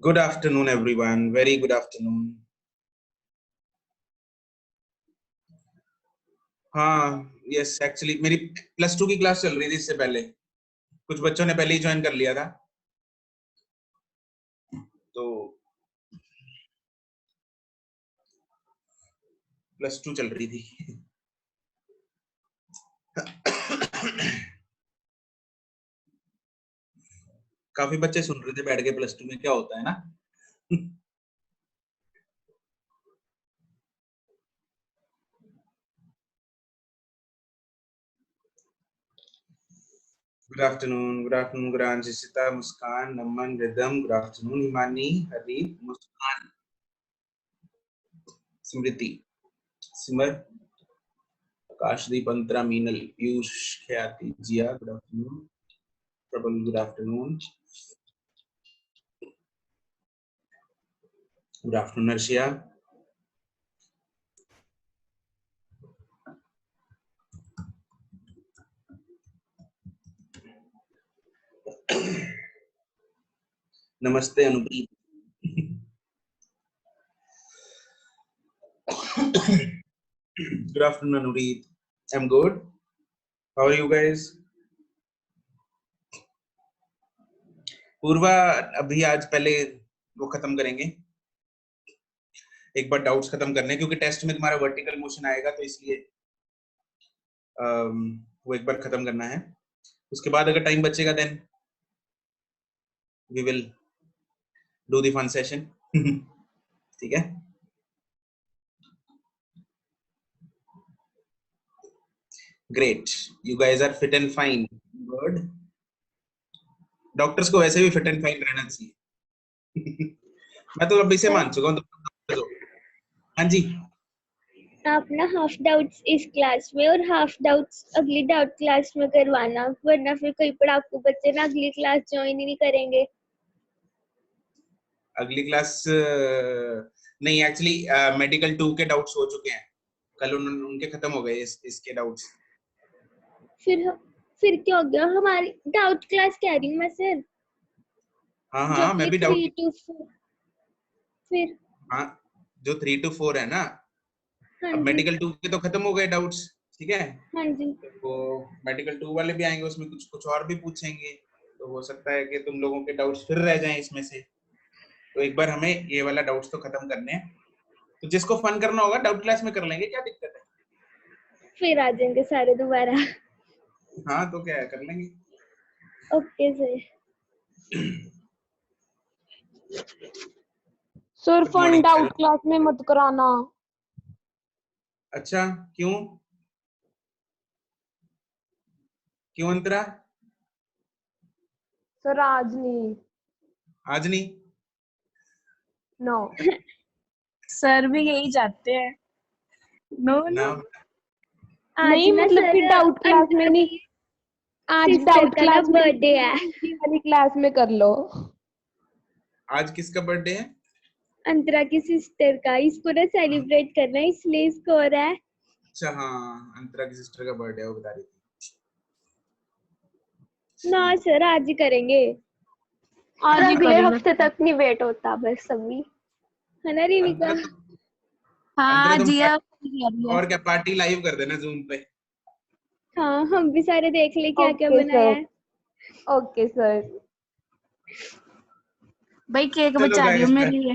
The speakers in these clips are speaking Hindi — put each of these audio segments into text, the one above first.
Good afternoon, everyone. Very good afternoon. हाँ, yes, actually मेरी +2 की क्लास चल रही थी इससे पहले. कुछ बच्चों ने पहले ही ज्वाइन कर लिया था. तो +2 चल रही थी. काफी बच्चे सुन रहे थे बैठ के +2 में क्या होता है ना. Good afternoon, Guranji, Sita, Muskan, Naman, Rhythm. Good afternoon, Himani, Hardeep, Muskan, Smriti, Simar, Akashdeep, Antara, Meenal, Piyush, Khyati, Jia. Good afternoon. Prabal, good afternoon. Good afternoon, Arshia. Namaste, Anupreet. Good afternoon, Anupreet. I'm good. How are you guys? पूर्वा अभी आज पहले वो खत्म करेंगे. एक बार डाउट्स खत्म करने, क्योंकि टेस्ट में तुम्हारा वर्टिकल मोशन आएगा, तो इसलिए वो एक बार खत्म करना है. उसके बाद अगर टाइम बचेगा then we will do the fun session. ठीक है. Great. You guys are fit and fine. Good. Doctors को वैसे भी फिट एंड फाइन रहना चाहिए. मैं तो अभी से मान चुका हूँ. हाँ जी. आप ना हाफ डाउट्स इस क्लास में और हाफ डाउट्स अगली डाउट क्लास में करवाना, वरना फिर कई पढ़ाकू बच्चे ना अगली क्लास ज्वाइन ही नहीं करेंगे. अगली क्लास नहीं, एक्चुअली मेडिकल 2 के डाउट्स हो चुके हैं. कल उनके खत्म हो गए इसके डाउट्स. फिर क्या हो गया? हमारी डाउट क्लास कह रही हूँ मैं सर. हाँ, मैं भी डाउट. 3 to 4. फिर हाँ, जो 3 to 4 है ना. हाँ अब जी. मेडिकल 2 के तो खत्म हो गए डाउट्स. ठीक है. हाँ जी. तो मेडिकल 2 वाले भी आएंगे, उसमें कुछ और भी पूछेंगे. तो हो सकता है कि तुम लोगों के डाउट्स फिर रह जाएं इसमें से. तो एक बार हमें ये वाला डाउट्स तो खत्म करने हैं. तो जिसको फन करना होगा डाउट क्लास में कर लेंगे, क्या दिक्कत है. फिर आ जाएंगे सारे दोबारा. हाँ, तो क्या है, कर लेंगे. Okay sir. Sir fun doubt class में मत कराना. अच्छा, क्यों अंतरा? सर आज नहीं. आज नहीं? नो. सर भी यही चाहते हैं. नो ना. नहीं मतलब फिर डाउट क्लास में नहीं. आज डाउट क्लास में बर्थडे है. वाली क्लास में कर लो. आज किसका बर्थडे है? अंतरा की सिस्टर का. इसको ना सेलिब्रेट करना है, इसलिए इसको हो रहा है. अच्छा, हाँ, अंतरा की सिस्टर का बर्थडे है, वो बता रही थी. ना सर आज ही करेंगे. आज अगले हफ्ते तक नहीं वेट होता बस सभी. है ना रिविका? हाँ जिया. और क्या, पार्टी लाइव कर देना जूम पे. हाँ, हम भी सारे देख ले क्या क्या बनाया है. Okay sir. भाई केक बचा रही हूँ मेरे लिए.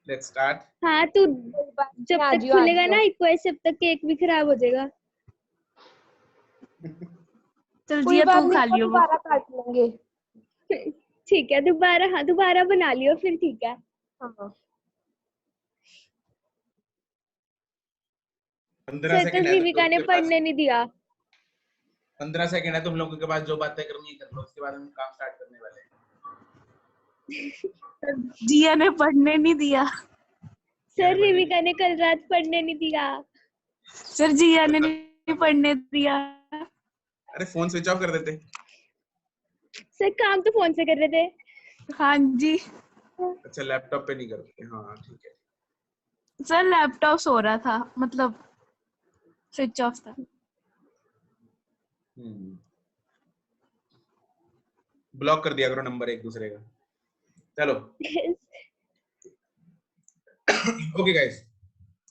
Let's start. हाँ, तू जब तक खुलेगा ना इक्वेश, जब तक केक भी खराब हो जाएगा. चल जिया तू खा लियो. दोबारा काट लेंगे. ठीक है, दोबारा बना लियो फिर. ठीक है. हाँ. 15 सेकंड है. रिविका ने पढ़ने नहीं दिया. 15 सेकंड है तुम लोगों के पास. जो बातें करनी है कर लो, उसके बाद हम काम स्टार्ट करने वाले हैं. जिया ने पढ़ने नहीं दिया. सर रिविका ने कल रात पढ़ने नहीं दिया. सर जिया ने नहीं पढ़ने दिया. अरे फोन स्विच ऑफ कर देते. सर काम तो फोन से कर रहे थे. हाँ जी. अच्छा, लैपटॉप पे नहीं करते. हाँ ठीक है. सर लैपटॉप सो रहा था, मतलब स्विच ऑफ था. ब्लॉक कर दिया करो नंबर एक दूसरे का. चलो okay guys,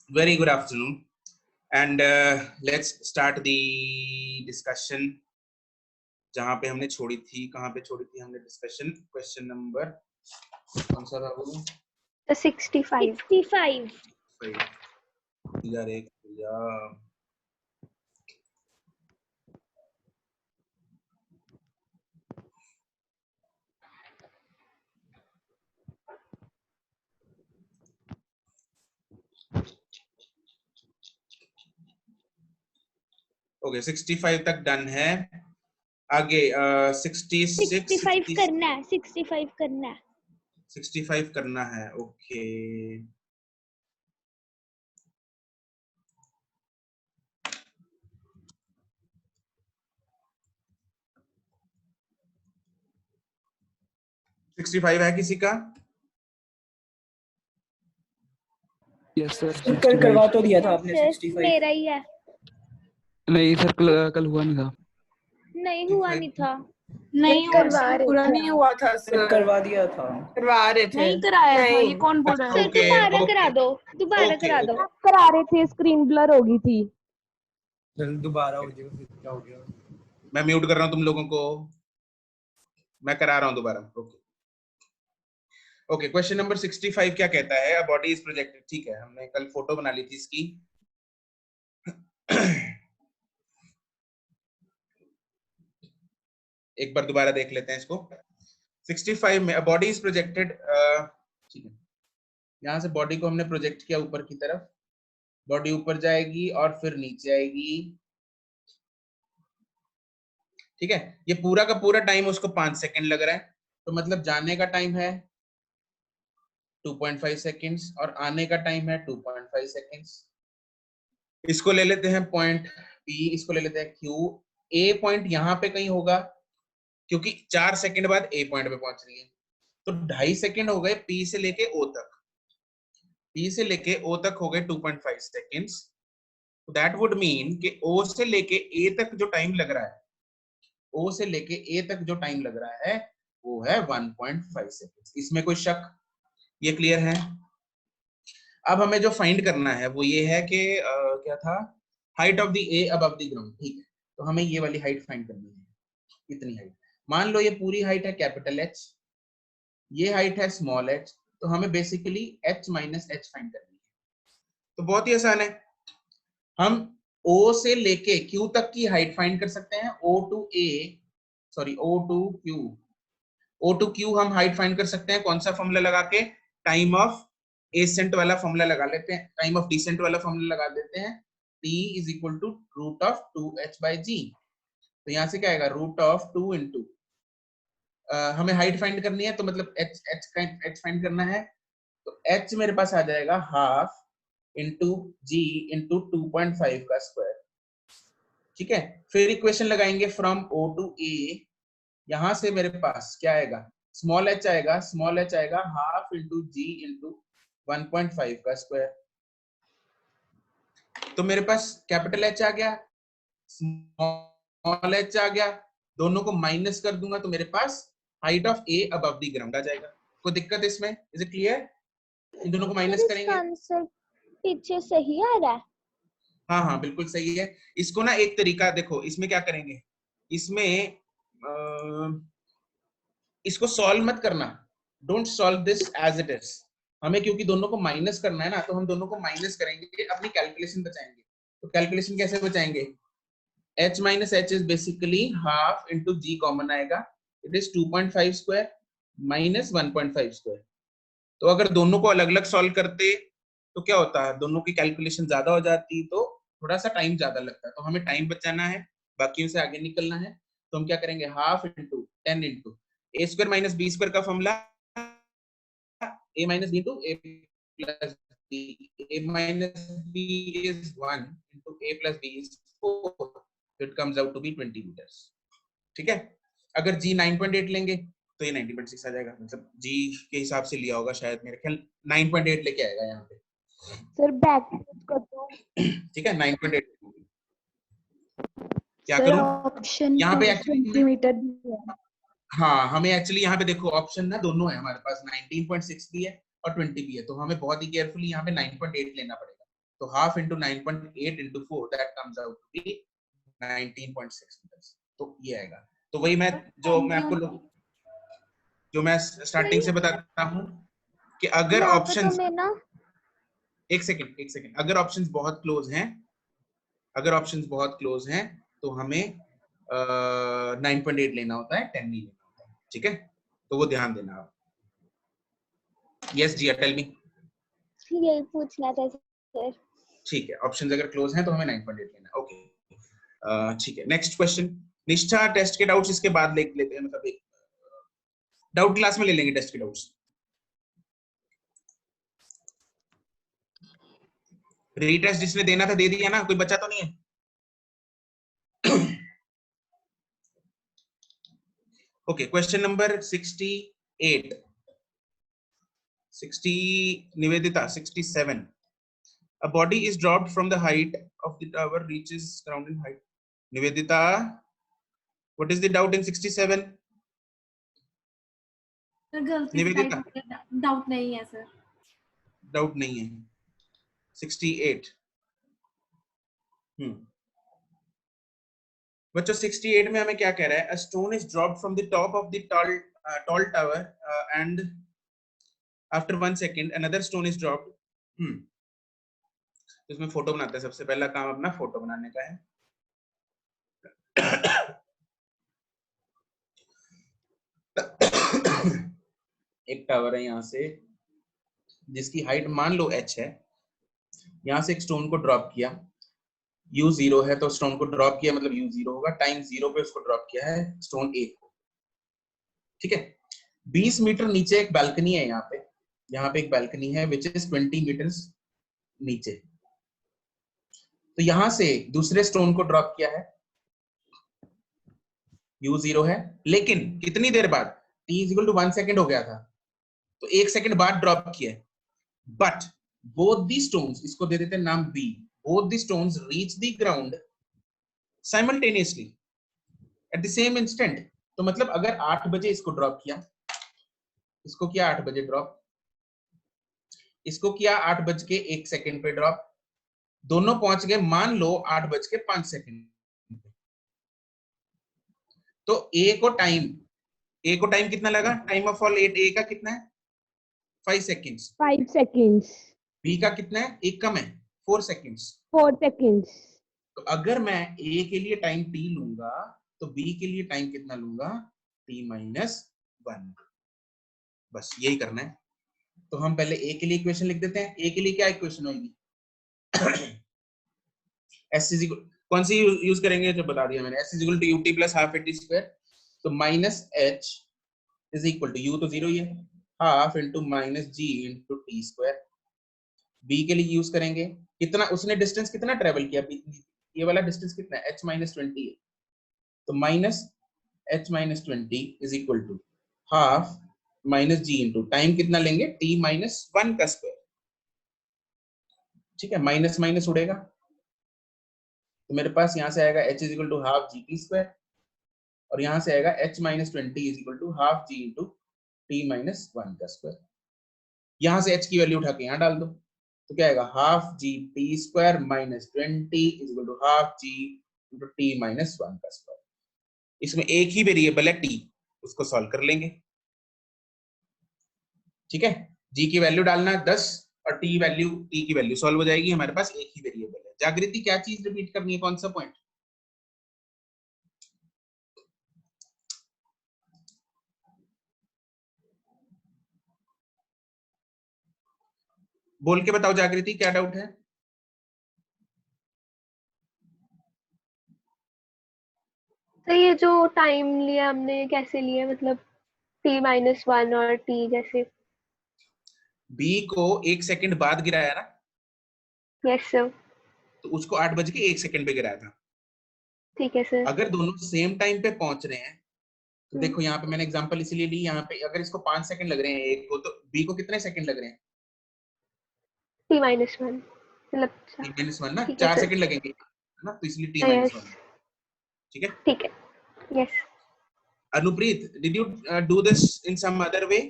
very good afternoon and let's start the discussion जहां पे हमने छोड़ी थी। कहां पे छोड़ी थी हमने डिस्कशन? क्वेश्चन नंबर कौन सा था वो? 65 यार एक यार ओके 65 तक डन है। आगे 65 करना है, 65 करना है। 65 करना है। ओके सिक्सटी फाइव है किसी का? Yes sir. कल करवा तो दिया था आपने सर 65। मेरा ही है। नहीं सर, कल हुआ नहीं था। नहीं हुआ नहीं था। नहीं करवा हुआ, पूरा नहीं हुआ था सर, करवा दिया था, करवा रहे थे। नहीं कराया था। ये कौन बोल रहा है? सर Okay, दोबारा okay. करा दो, दोबारा Okay, करा okay. दो। करा रहे थे, स्क्रीन ब्लर हो गई थी। चल दोबारा हो जाएगा, फिर क्या हो गया? मैं म्यूट कर रहा हूं तुम लोगों को, मैं करा रहा हूं दोबारा। ओके ओके क्वेश्चन नंबर 65 क्या कहता है? A body is projected. ठीक है, हमने कल फोटो बना ली थी इसकी। एक बार दोबारा देख लेते हैं इसको। 65 में अ बॉडी इज प्रोजेक्टेड। ठीक है, यहां से बॉडी को हमने प्रोजेक्ट किया ऊपर की तरफ। बॉडी ऊपर जाएगी और फिर नीचे आएगी। ठीक है, ये पूरा का पूरा टाइम उसको 5 सेकंड लग रहा है, तो मतलब जाने का टाइम है 2.5 सेकंड्स और आने का टाइम है 2.5 सेकंड्स। इसको ले लेते हैं पॉइंट P, इसको ले लेते हैं Q। A पॉइंट यहाँ पे कहीं होगा क्योंकि 4 सेकंड बाद A पॉइंट पे पहुंच रही है, तो 2.5 सेकंड हो गए P से लेके O तक। P से लेके O तक हो गए 2.5 सेकंड्स। दैट वुड मीन कि O से लेके A तक जो टाइम लग रहा है, O से लेके A तक जो टाइम लग रहा है वो है 1.5 सेकंड्स। इसमें कोई शक? ये क्लियर है? अब हमें जो फाइंड करना है वो ये है कि क्या था? Height of the A above the ground. ठीक है, तो हमें ये वाली हाइट फाइंड करनी है। इतनी हाइट, मान लो ये पूरी हाइट है कैपिटल H, ये हाइट है स्मॉल h, तो हमें basically h minus h find करनी है। तो बहुत ही आसान है, हम O से लेके Q तक की हाइट फाइंड कर सकते हैं। O टू Q हम हाइट फाइंड कर सकते हैं। कौन सा फॉर्मूला लगा के? टाइम ऑफ एसेंट वाला फॉर्मूला लगा लेते हैं, टाइम ऑफ डिसेंट वाला फॉर्मूला लगा देते हैं। T is equal to root of 2h by G. तो यहाँ से क्या आएगा? रूट ऑफ 2 इंटू हमें हाइट फाइंड करनी है, तो मतलब h फाइंड करना है, तो h मेरे पास आ जाएगा हाफ इंटू जी इंटू 2.5 का स्क्वायर। ठीक है, फिर इक्वेशन लगाएंगे फ्रॉम O टू A। यहां से मेरे पास क्या आएगा? स्मॉल h आएगा, स्मॉल h आएगा हाफ इंटू जी इंटू 1.5 का स्क्वायर। तो मेरे पास कैपिटल H आ गया, स्मॉल h आ गया, दोनों को माइनस कर दूंगा तो मेरे पास height of A above the ground आ जाएगा। कोई दिक्कत इसमें? Is it clear? इन दोनों को माइनस करेंगे। आंसर पीछे सही आ रहा है। हाँ हाँ बिल्कुल सही है। इसको ना एक तरीका देखो, इसमें क्या करेंगे, इसमें इसको सॉल्व मत करना, don't solve this as it is. हमें क्योंकि दोनों को माइनस करना है ना, तो हम दोनों को माइनस करेंगे, अपनी कैलकुलेशन बचाएंगे। तो कैलकुलेशन कैसे बचाएंगे? h minus h is basically half into G common आएगा, it is 2.5 square minus 1.5 square. तो अगर दोनों को अलग अलग सॉल्व करते तो क्या होता है? दोनों की कैलकुलेशन ज्यादा हो जाती, तो थोड़ा सा टाइम ज्यादा लगता है। तो हमें टाइम बचाना है, बाकियों से आगे निकलना है, तो हम क्या करेंगे? हाफ इंटू 10 इंटू ए स्क्वायर माइनस बी स्क्वायर का formula a minus b into a plus b. A minus b is 1 into a plus b is 4. So it comes out to be 20 meters. ठीक है, अगर g 9.8 लेंगे तो ये 90.6 आ जाएगा। मतलब g के हिसाब से लिया होगा शायद, मेरे ख्याल 9.8 लेके आएगा यहाँ पे। सर बैक कर दो। ठीक है, 9.8 क्या सर करूं ऑप्शन यहाँ पे? एक्चुअली सेंटीमीटर दिया है। हाँ, हमें एक्चुअली यहाँ पे देखो ऑप्शन ना दोनों है हमारे पास, 19.6 भी है और 20 भी है, तो हमें बहुत ही केयरफुली यहाँ पे 9.8 लेना पड़ेगा। तो half into 9.8 into 4 that comes out to be 19.6 metres. तो ये आएगा। तो वही मैं जो मैं स्टार्टिंग से बताता हूँ कि अगर यहाँ पे ऑप्शंस, तुम्हें ना एक सेकंड, अगर ऑप्शंस बहुत क्लोज हैं तो हमें 9.8 लेना होता है, 10 नहीं लेना होता है। ठीक है, तो वो ध्यान देना आप। यस जी, टेल मी। यही पूछना था सर। ठीक है, ऑप्शंस अगर क्लोज हैं तो हमें 9.8 लेना है। ओके, ठीक है। नेक्स्ट क्वेश्चन, निष्ठा टेस्ट के डाउट्स इसके बाद लेते हैं, मतलब एक डाउट क्लास में ले लेंगे टेस्ट के डाउट्स। रीटेस्ट जिसने देना था दे दिया ना, कोई बचा तो नहीं है? Okay, question number 68 60 Nivedita 67, a body is dropped from the height of the tower, reaches ground in height. Nivedita, what is the doubt in 67? Sir गलती से निवेदिता, डाउट नहीं है सर। डाउट नहीं है। 68 बच्चों 68 में हमें क्या कह रहा है? A stone is dropped from the top of the tall tower and after 1 second another stone is dropped. तो इसमें फोटो बनाते हैं। सबसे पहला काम अपना फोटो बनाने का है। एक टावर है यहाँ से जिसकी हाइट मान लो h है, यहाँ से एक स्टोन को ड्रॉप किया, u0 है तो स्टोन को ड्रॉप किया मतलब u0 होगा, टाइम 0 पे उसको ड्रॉप किया है स्टोन a को। ठीक है, 20 मीटर नीचे एक बालकनी है, यहाँ पे एक बालकनी है विच इज 20 मीटर्स नीचे। तो यहाँ से दूसरे स्टोन को ड्रॉप किया है, u0 है, लेकिन कितनी देर बाद? t इक्वल टू 1 सेकेंड हो गया था, तो 1 सेकेंड बाद ड्रॉप किया है। बट बोथ दी स्टोन्स, इसको दे देते हैं नाम b, both the stones reach the ground simultaneously at the same instant। तो मतलब अगर 8 बजे इसको ड्रॉप किया, इसको किया 8 बजे ड्रॉप, इसको किया 8 बज के 1 सेकेंड पे ड्रॉप, दोनों पहुंच गए मान लो 8 बज के 5 सेकेंड। तो ए को टाइम कितना लगा? टाइम ऑफ ऑल ए का कितना है? 5 सेकेंड्स। 5 seconds, बी का कितना है? एक कम है, 4 सेकेंड्स। 4 seconds। तो अगर मैं ए के लिए टाइम टी लूंगा तो बी के लिए टाइम कितना लूंगा? t minus 1। बस यही करना है। तो हम पहले ए के लिए इक्वेशन लिख देते हैं। ए के लिए क्या इक्वेशन होगी? s इज इक्वल, कौन सी यूज करेंगे जो बता दिया मैंने, s is equal to ut plus half at square. तो minus h is equal to u तो 0 ही है, half into minus g into T square. b के लिए यूज करेंगे कितना, उसने डिस्टेंस कितना ट्रेवल किया, ये वाला डिस्टेंस कितना है? h माइनस 20 है, तो minus h minus 20 is equal to half minus g into time कितना लेंगे? t माइनस 1 का स्क्वायर। ठीक है, माइनस माइनस उड़ेगा तो मेरे पास यहाँ से आएगा h is equal to half g t square, और यहाँ से आएगा h minus 20 is equal to half g into t minus 1 का स्क्वायर। यहाँ से h की वैल्यू उठा के यहाँ डाल दो, तो क्या आएगा? Half g t square minus 20 is equal to half g into t minus 1 का स्क्वायर। इसमें एक ही वेरिएबल है t, उसको सॉल्व कर लेंगे। ठीक है, g की वैल्यू डालना 10 और t की वैल्यू सॉल्व हो जाएगी, हमारे पास एक ही वेरिएबल है। जागृति क्या चीज रिपीट करनी है, कौन सा पॉइंट? बोल के बताओ जागृति, क्या डाउट है? तो ये जो टाइम लिया हमने कैसे लिया, मतलब t-1 और t जैसे? b को 1 सेकंड बाद गिराया ना, यस सर। तो उसको 8 बज के 1 सेकंड पे गिराया था। ठीक है सर। अगर दोनों सेम टाइम पे पहुंच रहे हैं तो देखो यहाँ पे मैंने एग्जांपल इसलिए ली, यहाँ पे अगर इसको 5 सेकंड लग रहे हैं एक को, तो b को कितने सेकंड लग रहे हैं? t-1 मतलब t-1 ना, ठीक है 4 सर। सेकंड लगेंगे ना, तो इसलिए t-1। ठीक है, ठीक है, yes. Anupreet, did you do this in some other way?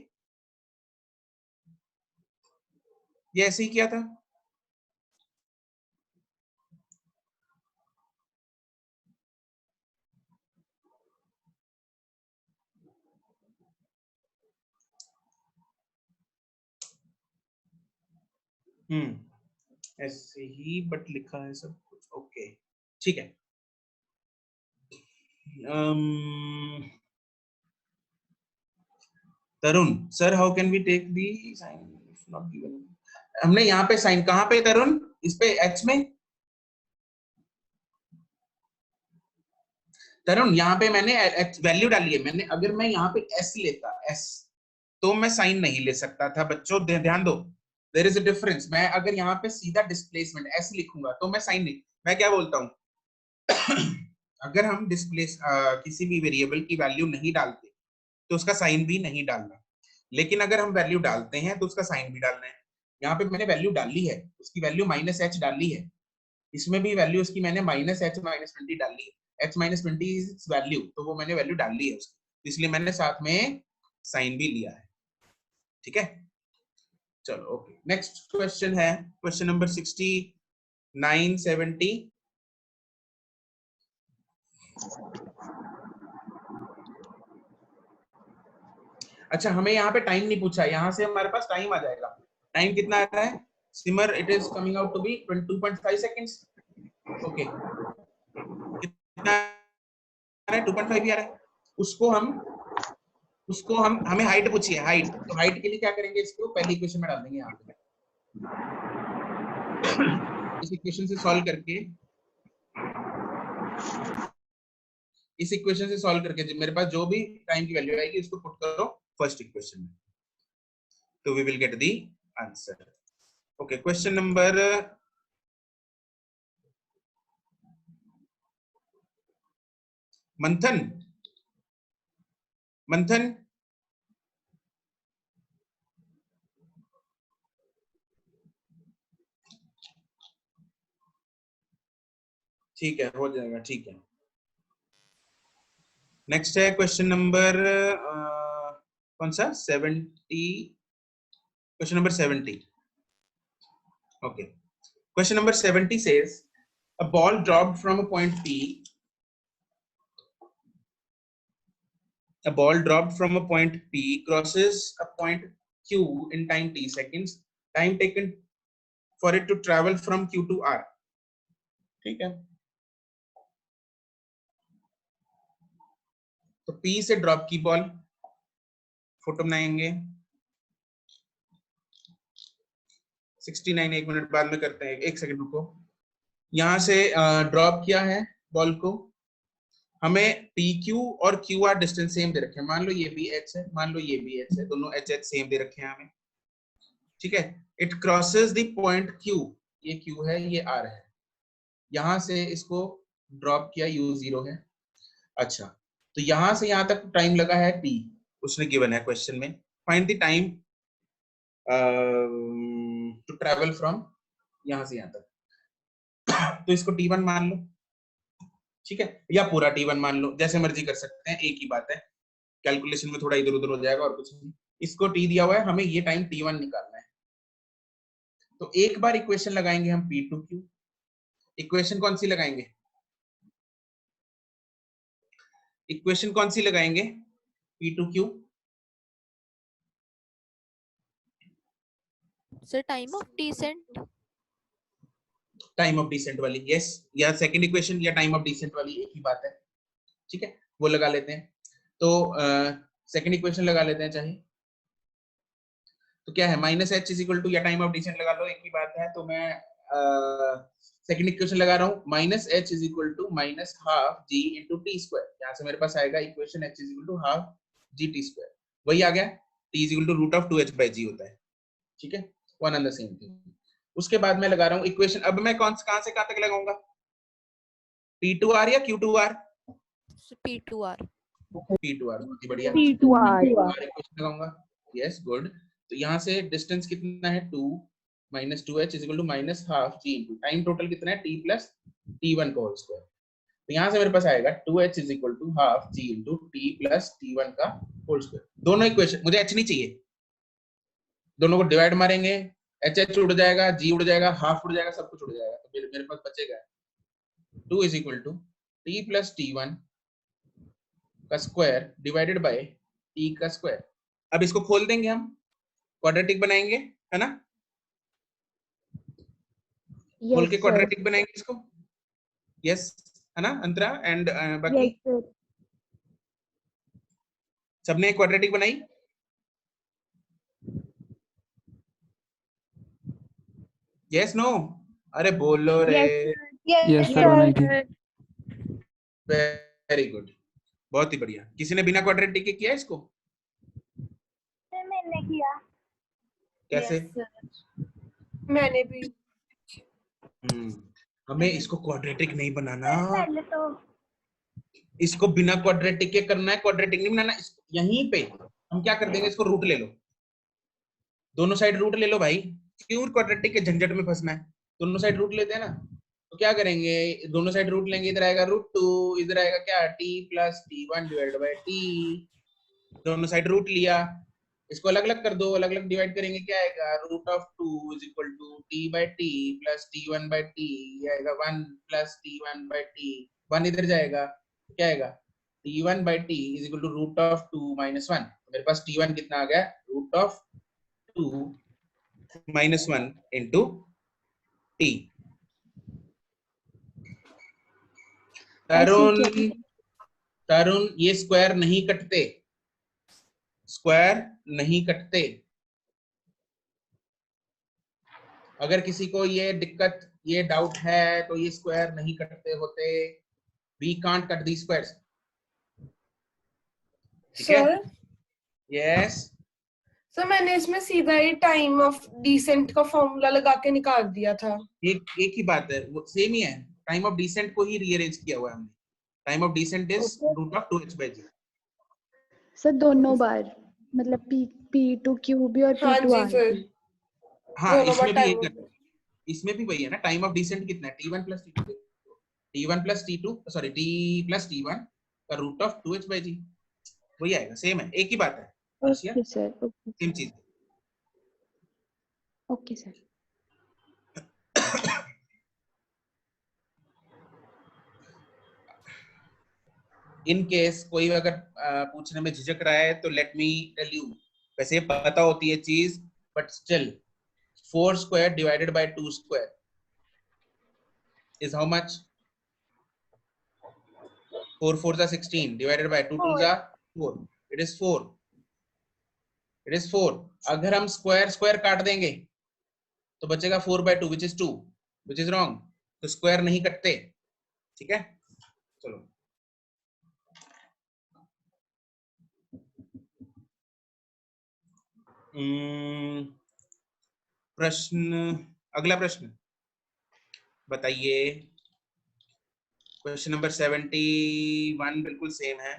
ये ऐसे ही किया था? ऐसे ही बट लिखा है सब कुछ। ओके ठीक है। Tarun sir, how can we take the sign not given? हमने यहाँ पे साइन कहाँ पे तरुण? इस पे एच में। तरुण यहाँ पे मैंने वैल्यू डाली है मैंने। अगर मैं यहाँ पे एस लेता एस तो मैं साइन नहीं ले सकता था। बच्चों ध्यान दो, देयर इज अ डिफरेंस। मैं अगर यहाँ पे सीधा डिस्प्लेसमेंट एस लिखूंगा तो मैं साइन नहीं, मैं क्या बोलता हूँ अगर हम डिस्प्लेस किसी भी वेरिएबल की वैल्यू नहीं डालते तो उसका साइन भी नहीं डालना, लेकिन अगर हम वैल्यू डालते हैं तो उसका साइन भी डालना है। यहाँ पे मैंने वैल्यू डाली है, उसकी वैल्यू -h डाली है, इसमें भी वैल्यू उसकी मैंने -h -20 डाली है। h -20 इज वैल्यू, तो वो मैंने वैल्यू डाली है उसकी, इसलिए मैंने साथ में साइन भी लिया है। ठीक है, चलो ओके। नेक्स्ट क्वेश्चन है क्वेश्चन नंबर 69 70। अच्छा, हमें यहाँ पे टाइम नहीं पूछा, यहाँ से हमारे पास टाइम आ जाएगा। टाइम कितना आ रहा है Simar? It is coming out to be 22.5 seconds. Okay, कितना आ रहा है? 2.5 आ रहा है। उसको हम हमें हाइट पूछी है, हाइट। तो हाइट के लिए क्या करेंगे, इसको पहली इक्वेशन में डाल देंगे यहाँ पे। इस इक्वेशन से सॉल्व करके जब मेरे पास जो भी टाइम की वैल्यू आएगी उसको पुट करो फर्स्ट इक्वेशन में, तो we will get the answer. Okay, question number मंथन ठीक है, हो जाएगा, ठीक है। नेक्स्ट है क्वेश्चन नंबर कौन सा? 70। Question number 70। Okay, question number 70 says a ball dropped from a point P. A ball dropped from a point P crosses a point Q in time t seconds. Time taken for it to travel from Q to R. ठीक है, तो P से ड्रॉप की बॉल, फोटो बनाएंगे। 69 एक मिनट बाद में करते हैं, एक सेकंड रुको। यहां से ड्रॉप किया है बॉल को, हमें PQ और QR डिस्टेंस सेम दे रखे हैं। मान लो ये भी H है, मान लो ये भी H है, दोनों H सेम दे रखे हैं हमें। ठीक है, it crosses the point Q, ये Q है, ये R है। यहां से इसको ड्रॉप किया, U0 है। अच्छा, तो यहां से यहां तक टाइम लगा है T, उसने गिवन है क्वेश्चन में। Find the time to travel from यहां से यहां तक। तो इसको T1 मान लो, ठीक है, या पूरा T1 मान लो, जैसे मर्जी कर सकते हैं, एक ही बात है। कैलकुलेशन में थोड़ा इधर उधर हो जाएगा और कुछ नहीं। इसको T दिया हुआ है, हमें ये टाइम T1 निकालना है। तो एक बार इक्वेशन लगाएंगे हम P2Q। इक्वेशन कौन सी लगाएंगे? इक्वेशन कौन सी लगाएंगे? P2Q। Sir time of descent, time of descent वाली, यस, या सेकंड इक्वेशन या टाइम ऑफ डिसेंट वाली, एक ही बात है। ठीक है, वो लगा लेते हैं। तो सेकंड इक्वेशन लगा लेते हैं चाहे। तो क्या है, -h इज इक्वल टू, या टाइम ऑफ डिसेंट लगा लो, एक ही बात है। तो मैं सेकंड इक्वेशन लगा रहा हूँ, -h is equal to -12 g into T square. यहाँ से मेरे पास आएगा equation h is equal to ½ g t square, वही आ गया। t is equal to √2h/g होता है। ठीक है, one and the same thing. उसके बाद मैं लगा रहा हूँ इक्वेशन, अब मैं कहां से कहां तक लगाऊंगा? P2R या Q2R? P2R। बहुत ही बढ़िया। P2R इक्वेशन लगाऊंगा, यस गुड। तो यहाँ से डिस्टेंस कितना है 2 -2h is equal to -12 g into time total कितना है t प्लस t1 का होल स्क्वायर। तो यहाँ से मेरे पास आएगा 2h is equal to half g into T plus टी1 का होल स्क्वायर। दोनों इक्वेशन, मुझे h नहीं चाहिए, दोनों को डिवाइड मारेंगे, h उड़ जाएगा, g उड़ जाएगा, हाफ उड़ जाएगा, सब कुछ उड़ जाएगा, तो मेरे पास बचेगा 2 is equal to T plus टी1 का स्क्वायर डिवाइडेड बाय टी का स्क्वायर। अब इसको खोल देंगे, हम क्वाड्रेटिक बनाएंगे, है ना? खोल के क्वाड्रेटिक बनाएंगे इसको, यस, है ना अंतरा एंड बाकी? Yes sir. सबने क्वाड्रेटिक बनाई? Yes no? अरे बोलो रे। यस सर बनाई थी। वेरी गुड, बहुत ही बढ़िया। किसी ने बिना क्वाड्रेटिक के किया इसको? मैंने किया। कैसे? मैंने भी। हमें इसको क्वाड्रेटिक नहीं बनाना, पहले तो इसको बिना क्वाड्रेटिक के करना है, क्वाड्रेटिक नहीं बनाना। यहीं पे हम क्या कर देंगे, इसको रूट ले लो, दोनों साइड रूट ले लो भाई, क्यों क्वाड्रेटिक के झंझट में फंसना है? दोनों साइड रूट लेते हैं ना, तो क्या करेंगे, दोनों साइड रूट लेंगे, इधर आएगा √2, इधर आएगा क्या, t plus T one divide by t, दोनों साइड रूट लिया, इसको अलग अलग कर दो, अलग अलग डिवाइड करेंगे, क्या आएगा, √2 is equal to t by t plus t1 by t, ये आएगा 1 प्लस t1 बाय t, 1 इधर जाएगा, क्या आएगा, t1 by t is equal to √2 minus 1। मेरे पास t1 कितना आ गया, √2 माइनस 1 इंटू t। तरुण ये स्क्वायर नहीं कटते, स्क्वायर नहीं कटते। अगर किसी को ये दिक्कत, ये डाउट है, तो ये स्क्वायर नहीं कटते होते, we can't cut the squares, ठीक है? यस सर मैंने इसमें सीधा ही टाइम ऑफ डिसेंट का फॉर्मूला लगा के निकाल दिया था। एक ही बात है, वो सेम ही है, टाइम ऑफ डिसेंट को ही रीअरेंज किया हुआ है हमने। Time of descent is √2h/g। Sir दोनों बार, मतलब P2Q भी और हाँ P2R जी सर। भी। हाँ, दोनों इसमें बार भी टाइम एक, इसमें भी वही है ना, टाइम ऑफ डिसेंट कितना है, t1 plus t2, t1 plus t2, sorry t plus t1 का √2h/g, वही आएगा, सेम है, एक ही बात है। ओके सर, ओके सेम चीज। Okay sir. इन केस कोई अगर पूछने में झिझक रहा है तो लेट मी टेल यू, वैसे पता होती है चीज, but still 4 square divided bye 2 square is how much? 4 4 जा 16 डिवाइडेड बाय 2 2 जा 4, इट इज 4, इट इज 4। अगर हम स्क्वायर स्क्वायर काट देंगे तो बचेगा 4/2 which is 2, which is wrong, तो स्क्वायर नहीं कटते, ठीक है? चलो प्रश्न, अगला प्रश्न बताइए। क्वेश्चन नंबर 71 बिल्कुल सेम है,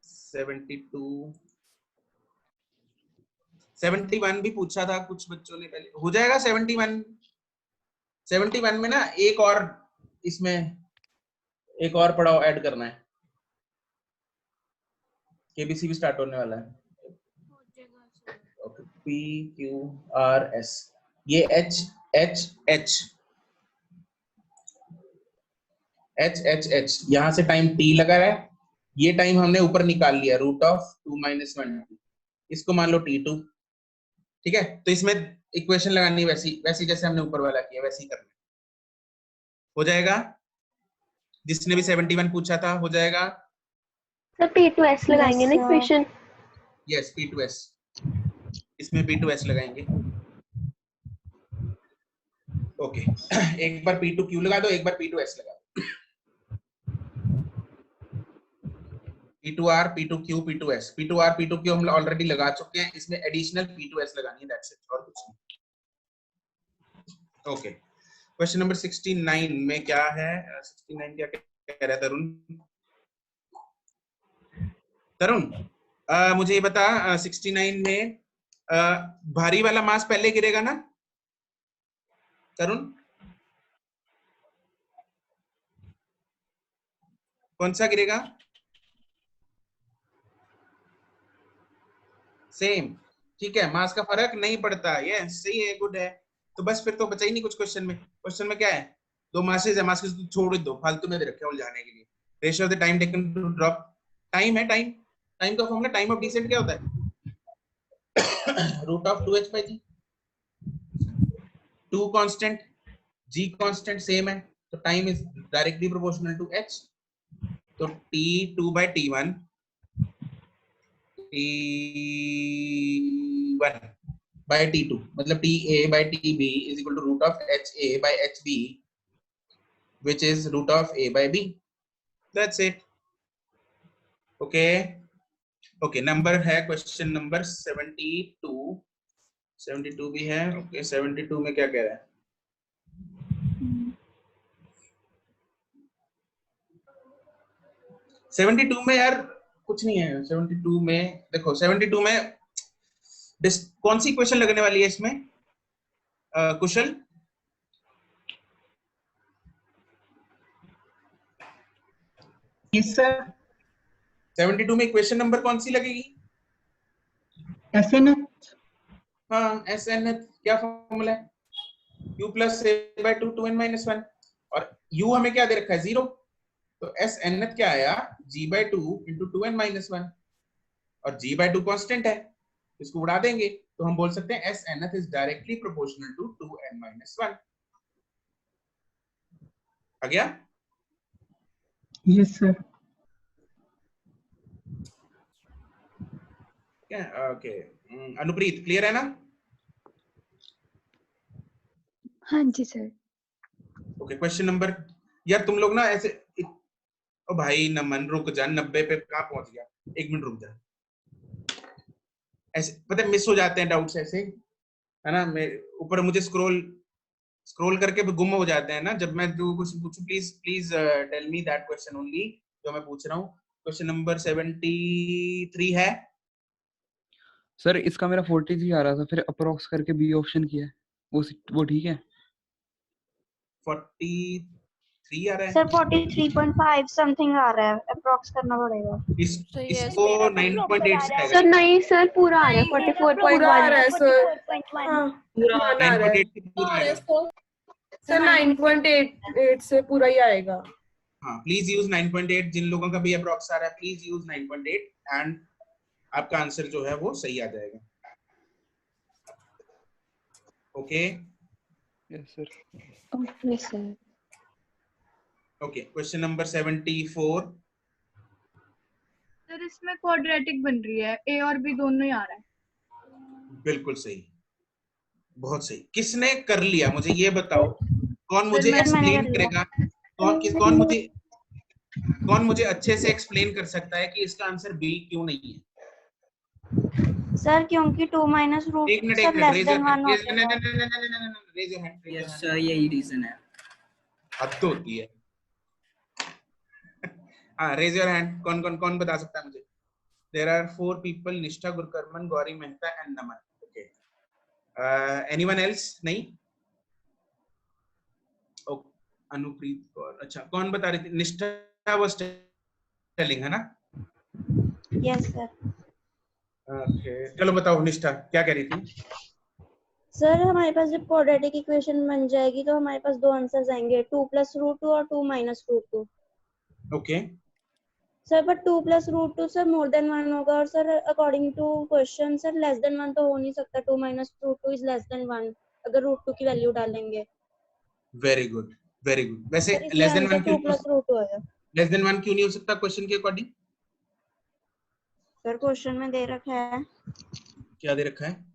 72 71 भी पूछा था कुछ बच्चों ने पहले, हो जाएगा 71 में ना एक और, इसमें एक और पढ़ाओ ऐड करना है, केबीसी भी स्टार्ट होने वाला है। PQRS, ये H यहाँ से टाइम t लगा है, ये टाइम हमने ऊपर निकाल लिया √2 - 1, इसको मान लो t2, ठीक है? तो इसमें इक्वेशन लगानी वैसी वैसी जैसे हमने ऊपर वाला किया, वैसे ही करना, हो जाएगा। जिसने भी 71 पूछा था हो जाएगा। सर P2S लगाएंगे ना इक्वेशन? यस P2S, इसमें P2S लगाएंगे। ओके एक बार P2Q लगा दो, एक बार P2S लगा दो। P2R, P2Q, P2S, P2R, P2Q हम ऑलरेडी लगा चुके हैं, इसमें एडिशनल P2S लगानी है, दैट्स इट, और कुछ नहीं। ओके क्वेश्चन नंबर 69 में क्या है, 69 क्या कह रहा है तरुण? मुझे ये बता, 69 में भारी वाला मास पहले गिरेगा ना तरुण? कौन सा गिरेगा? सेम, ठीक है, मास का फर्क नहीं पड़ता, ये सही है, गुड है। तो बस फिर तो बचा ही नहीं कुछ क्वेश्चन में। क्वेश्चन में क्या है? दो मासेस है, मासेस तो छोड़ दो, फालतू में दे रखे उलझाने के लिए। Ratio of the time taken to drop, time है, टाइम, टाइम का फॉर्मूला टाइम ऑफ डिसेंट क्या होता है? Root of 2h/g। 2 constant, g constant same है, तो time is directly proportional to h। तो t2/t1 t1/t2 मतलब ta/tb is equal to root of ha/hb which is root of a/b. That's it. Okay, number है क्वेश्चन नंबर 72 भी है। ओके 72 में क्या कह रहा है? सेवेंटी टू में यार कुछ नहीं है। 72 में देखो, 72 में कौन सी क्वेश्चन लगने वाली है इसमें? कुशल, यस सर। 72 में क्वेश्चन नंबर कौन सी लगेगी? SN। हाँ, SN क्या फॉर्मूला है? u plus a/2 2n-1 और u हमें क्या दे रखा है? 0। तो SN क्या आया? g/2 into 2n-1 और g/2 कांस्टेंट है, इसको उड़ा देंगे तो हम बोल सकते हैं SN is directly proportional to 2n-1। आ गया? Yes sir. Okay, Anupreet clear है ना? हाँ जी सर। ओके, क्वेश्चन नंबर, यार तुम लोग ना ऐसे, ओ भाई नमन रुक जा, 90 पे कहाँ पहुंच गया? 1 मिनट रुक जा। ऐसे पता है मिस हो जाते हैं डाउट्स ऐसे, है ना? मैं ऊपर मुझे स्क्रॉल करके गुम हो जाते हैं ना जब मैं जो कुछ पूछूं। Please tell me that question only जो मैं पूछ रहा हूँ। क्वेश्चन नंबर 73 है सर। इसका मेरा 43 आ रहा था, फिर अप्रोक्स करके बी ऑप्शन किया है, वो ठीक है? 43 आ रहा है सर 43.5 समथिंग आ रहा है, अप्रोक्स करना पड़ेगा। सही है। इसको 9.8 से आएगा। सर नहीं सर, पूरा आ रहा है, पूरा आ 44.1। रहा है सर। 44.1। हाँ, पूरा मान आ रहा है 9.8 से पूरा आएगा। सर 9.8 से पूरा ही आएगा। हाँ, प्लीज यूज 9.8। जिन लोगों का भी अप्रोक्स आ रहा है प्लीज यूज 9.8 एंड आपका आंसर जो है वो सही आ जाएगा। Okay yes sir. Okay sir. Okay, question number 74। Sir इसमें क्वाड्रेटिक बन रही है, ए और बी दोनों ही आ रहा है। बिल्कुल सही, बहुत सही। किसने कर लिया मुझे ये बताओ? कौन मुझे मैंने एक्सप्लेन कर लिया। करेगा? कौन मुझे अच्छे से एक्सप्लेन कर सकता है कि इसका आंसर बी क्यों नहीं है? सर क्योंकि 2 माइनस रूट एक मिनट सर लेस रेज देन 1 योर होता है। हैंड। यस सर, यही रीजन है। हद तो होती है। हाँ, रेज योर हैंड। कौन बता सकता है मुझे? There are 4 people, Nishtha, Gurkarman, Gauri Mehta and Naman. Okay, anyone else? नहीं? अनुप्रीत कौर, अच्छा कौन बता रही थी? निष्ठा वाज टेलिंग, है ना? Yes sir. ओके, चलो बताओ निष्ठा क्या कह रही थी? सर हमारे पास जब क्वाड्रेटिक इक्वेशन बन जाएगी तो हमारे पास दो आंसर्स आएंगे, 2 + √2 और 2 - √2। ओके, सर पर 2 + √2 सर मोर देन 1 होगा, और sir according to question sir less than 1 तो हो नहीं सकता। 2 - √2 इज लेस देन 1 अगर √2 की वैल्यू डालेंगे। Very good, very good. वैसे सर इसलिए लेस देन 1 आंसर 2 + √2 आएगा। लेस देन 1 क्यों नहीं हो सकता क्वेश्चन के अकॉर्डिंग? सर क्वेश्चन में दे रखा है। क्या दे रखा है?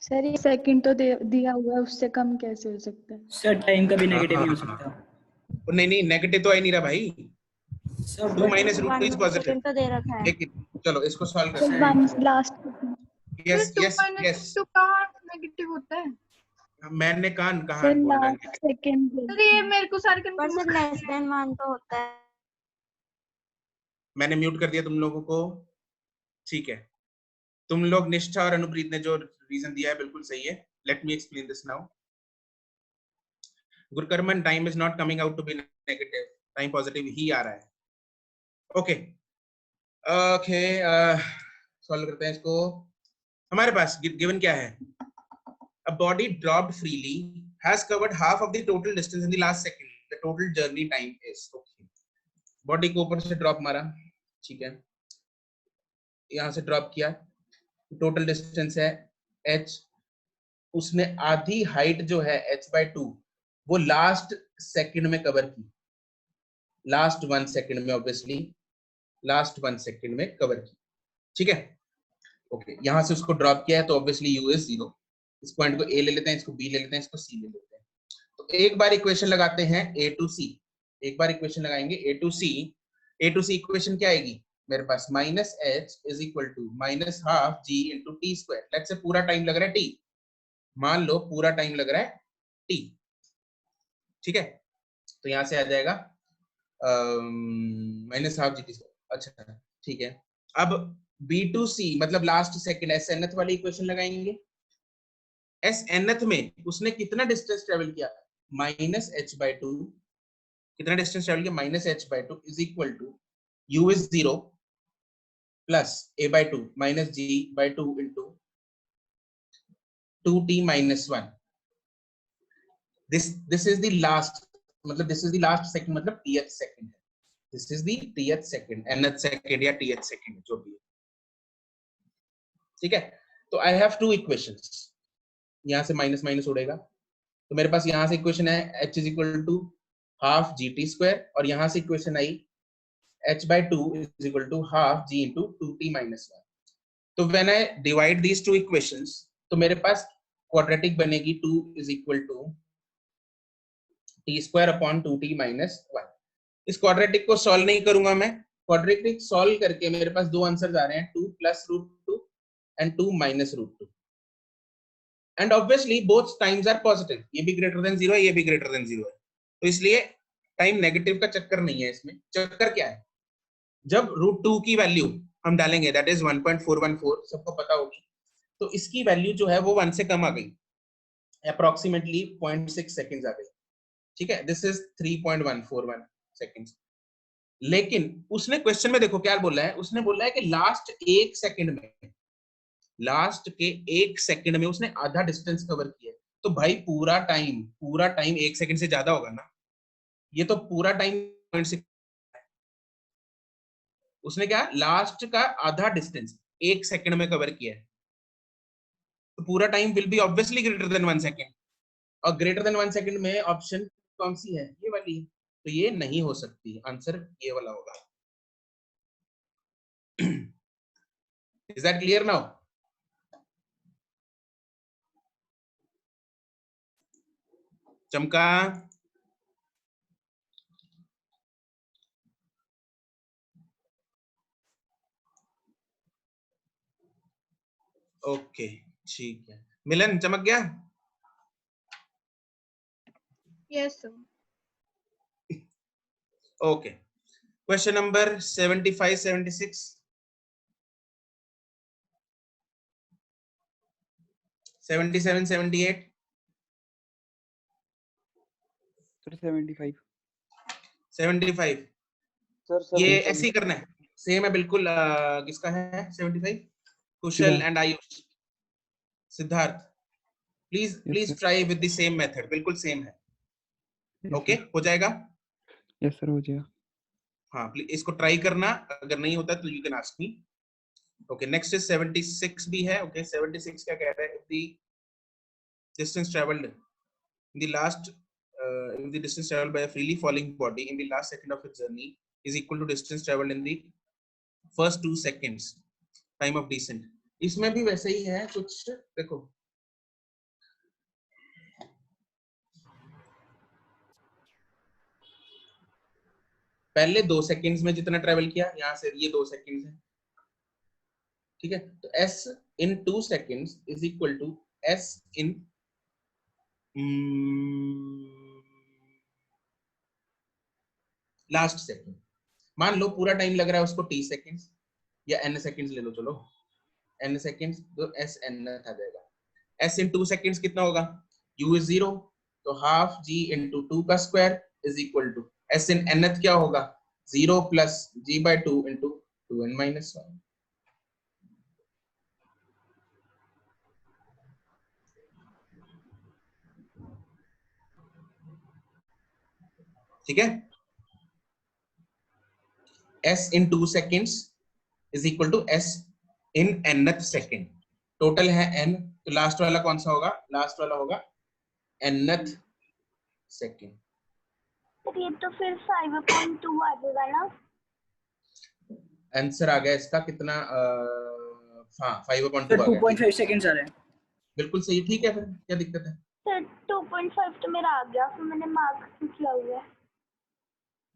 सर ये सेकंड तो दिया हुआ है, उससे कम कैसे हो सकता है? सर टाइम का भी नेगेटिव नहीं हो सकता। नहीं, नेगेटिव तो आ ही नहीं रहा भाई। Sir 2 - √2 is positive. सेकंड तो दे रखा है। लेकिन चलो इसको सॉल्व सर करते हैं। Last yes two yes minus yes, two कहाँ नेगेटिव होता है? मैंने कहा सर बोला। Last second. सर ये मेरे को सारे पर कंफ्यूज सर लेस देन 1 तो होता है। मैंने म्यूट कर दिया तुम लोगों को, ठीक है? तुम लोग, निष्ठा और अनुप्रीत ने जो रीजन दिया है बिल्कुल सही है। Let me explain this now. Gurkarman, time is not coming out to be negative. Time positive ही आ रहा है। ओके ओके, सॉल्व करते हैं इसको। हमारे पास गिवन क्या है? A body dropped freely has covered half of the total distance in the last second. The total journey time is, okay. Body को ऊपर से ड्रॉप मारा, ठीक है, यहां से ड्रॉप किया, टोटल डिस्टेंस है h, उसने आधी हाइट जो है h/2 वो लास्ट सेकंड में कवर की, लास्ट 1 सेकंड में, ऑब्वियसली लास्ट 1 सेकंड में कवर की, ठीक है। ओके, यहां से उसको ड्रॉप किया है तो ऑब्वियसली u इज 0। इस पॉइंट को a ले लेते हैं, इसको b ले लेते हैं, इसको c ले लेते हैं। तो एक बार इक्वेशन लगाते हैं a to c, एक बार इक्वेशन लगाएंगे a to c। a to c equation क्या आएगी मेरे पास? Minus h is equal to minus half g into T square. Let's say पूरा टाइम लग रहा है t, मान लो पूरा टाइम लग रहा है t, ठीक है। तो यहां से आ जाएगा minus half g t square. अच्छा ठीक है, अब b to c मतलब लास्ट सेकंड s nth वाली इक्वेशन लगाएंगे। s nth में उसने कितना डिस्टेंस ट्रेवल किया? Minus h/2। कितना डिस्टेंस ट्रेवल किया? Minus h/2 is equal to u is 0 plus a/2 minus g/2 into 2t minus 1। This is the last, मतलब this is the last second, मतलब tth सेकंड है। This is the tth second, nth second या tth सेकंड जो भी है, ठीक है। तो आई हैव टू इक्वेशंस, यहां से माइनस माइनस उड़ेगा, तो मेरे पास यहां से इक्वेशन है h is equal to half g t square, और यहां से equation I h/2 is equal to half g into 2t minus 1। तो when I divide these two equations तो मेरे पास क्वाड्रेटिक बनेगी 2 is equal to t square upon 2t minus 1। इस क्वाड्रेटिक को सॉल्व नहीं करूंगा मैं, क्वाड्रेटिक सॉल्व करके मेरे पास दो आंसर्स आ रहे हैं, 2 plus √2 and 2 minus √2, and obviously both times are positive. ये भी ग्रेटर देन 0 है, ये भी ग्रेटर देन 0 है, तो इसलिए टाइम नेगेटिव का चक्कर नहीं है इसमें। चक्कर क्या है? जब √2 की वैल्यू हम डालेंगे, दैट इज 1.414, सबको पता होगी, तो इसकी वैल्यू जो है वो 1 से कम आ गई, अप्रोक्सीमेटली 0.6 सेकंड्स आ गई, ठीक है। This is 3.141 seconds. लेकिन उसने क्वेश्चन में देखो क्या बोला है, उसने बोला है कि लास्ट 1 सेकंड में, लास्ट के 1 सेकंड में उसने आधा डिस्टेंस कवर किया। तो भाई पूरा टाइम 1 सेकंड से ज्यादा होगा ना, ये तो पूरा टाइम 0.6, उसने क्या लास्ट का आधा डिस्टेंस 1 सेकंड में कवर किया है, तो पूरा time will be obviously greater than 1 second, और ग्रेटर देन 1 सेकंड में ऑप्शन कौन सी है? ये वाली, तो ये नहीं हो सकती, आंसर ये वाला होगा। Is that clear now? चमका? ओके ठीक है, मिलन चमक गया? Yes sir. Okay, question number 75 76 77 78 sir 75 75 sir ये ऐसे ही करना है, सेम है बिल्कुल। किसका है 75? Kushal and Ayush, Siddharth, please try with the same method, बिल्कुल सेम है। ओके हो जाएगा? यस सर हो जाएगा। हाँ प्लीज इसको ट्राई करना, अगर नहीं होता तो you can ask me. Okay next is 76 भी है। ओके 76 क्या कह रहा है? The distance travelled in the last if the distance traveled by a freely falling body in the last second of its journey is equal to distance traveled in the first 2 seconds time of descent। इसमें भी वैसे ही है कुछ, देखो पहले 2 सेकंड्स में जितना ट्रेवल किया, यहां से ये 2 सेकंड्स है, ठीक है। तो s in 2 seconds is equal to s in last second. मान लो पूरा टाइम लग रहा है उसको t सेकंड्स या n सेकंड्स ले लो, चलो n सेकंड्स, तो s n आ जाएगा। s in 2 seconds कितना होगा? u is 0, तो हाफ g into 2 का square is equal to s in nth क्या होगा 0 plus g by 2 into 2n minus 1। ठीक है, s in 2 seconds is equal to s in nth second। Total है n, तो लास्ट वाला कौन सा होगा, लास्ट वाला होगा nth सेकेंड। तो ये तो फिर 5/2 आ जाएगा ना। आंसर आ गया इसका कितना, हाँ 5/2 सर आ गया। 2.5 सेकंड्स आ रहे हैं। बिल्कुल सही, ठीक है, फिर क्या दिक्कत है। सर 2.5 तो मेरा आ गया, फिर मैंने मार्क किया हुआ है।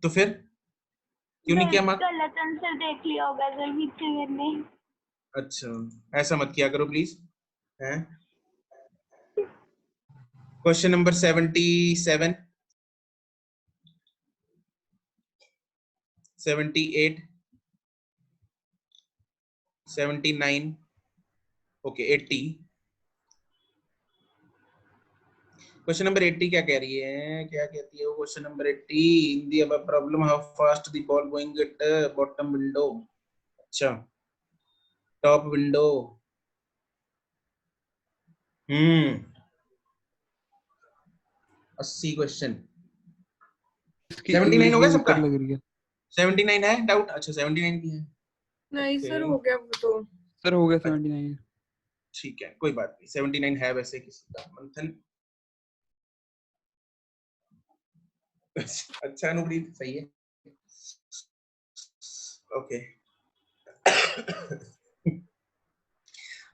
तो फिर क्यों नहीं किया मार्क? गलत आंसर देख लिया होगा सर पीछे मैंने। अच्छा, ऐसा मत किया करो प्लीज। हैं, question number 77, 78, 79, okay 80। Question number 80 क्या कह रही है, क्या कहती है वो question number 80? In the above problem how fast the ball going at bottom window. अच्छा, टॉप विंडो। 80 क्वेश्चन। 79 हो गया सबका? लग रही है 79 है डाउट? अच्छा 79 भी है। नहीं Okay. सर हो गया वो तो। सर हो गया 79। ठीक है, कोई बात नहीं, 79 है वैसे किसी का मंथन। अच्छा अनुप्रीत, सही है, okay.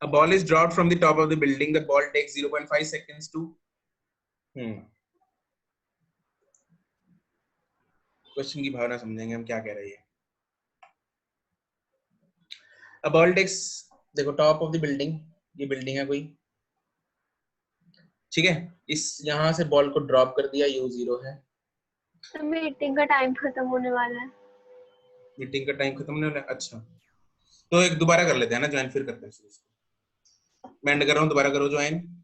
A ball is dropped from the top of the building. The ball takes 0.5 seconds to question की भावना समझेंगे हम क्या कह रही है। A ball takes, देखो टॉप ऑफ द बिल्डिंग, ये बिल्डिंग है कोई, ठीक है, इस यहाँ से बॉल को ड्रॉप कर दिया, u 0 है। तो मीटिंग का टाइम खत्म होने वाला है। मीटिंग का टाइम खत्म होने वाला है, अच्छा तो एक दोबारा कर लेते हैं ना ज्वाइन, फिर करते हैं। मैं एंड कर रहा हूँ, दोबारा करो ज्वाइन।